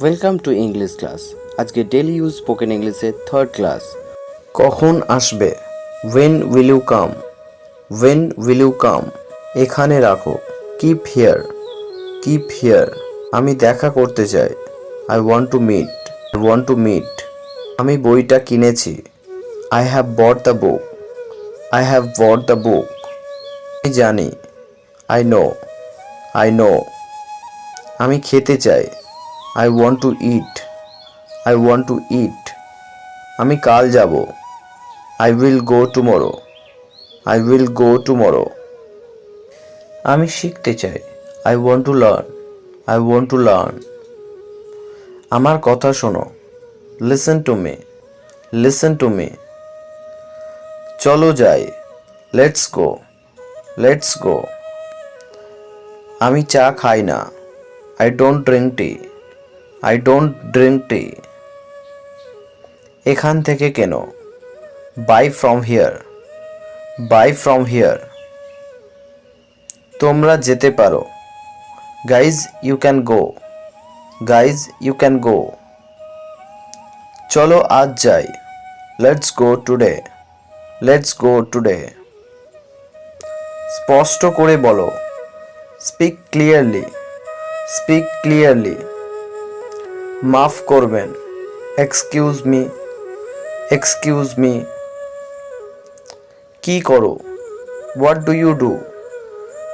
Welcome to English class. আজকে daily use spoken ইংলিশের third class. কখন আসবে? When will you come? When will you come? এখানে রাখো। Keep here. Keep here. আমি দেখা করতে চাই। I want to meet. I want to meet. আমি বইটা কিনেছি। I have bought the book. I have bought the book. আমি জানি। I know. I know. আমি খেতে চাই। I want to eat. I want to eat. আমি কাল যাব। I will go tomorrow. I will go tomorrow. আমি শিখতে চাই। I want to learn. I want to learn. আমার কথা শোনো। Listen to me. Listen to me. চলো যাই। Let's go. Let's go. আমি চা খাই না। I don't drink tea. I don't drink tea. এখান থেকে কেন। By from here. By from here. তোমরা যেতে পারো। Guys you can go. Guys you can go. চলো আজ যাই। Let's go today. Let's go today. স্পষ্ট করে বলো। Speak clearly. Speak clearly. মাফ করবেন। Excuse me. Excuse me. কি করো? What do you do?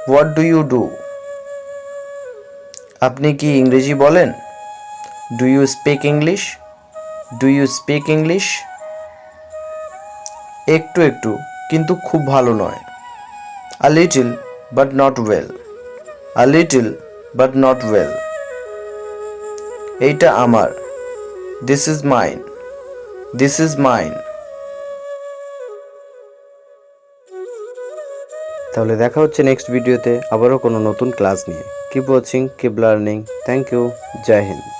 What do you do? আপনি কি ইংরেজি বলেন? Do you speak English? Do you speak English? একটু একটু কিন্তু খুব ভালো নয়। A little but not well. A little but not well. এইটা আমার। This is mine. This is mine. তাহলে দেখা হচ্ছে নেক্সট ভিডিওতে আবারও কোনো নতুন ক্লাস নিয়ে। Keep watching, keep learning. Thank you. Jai Hind.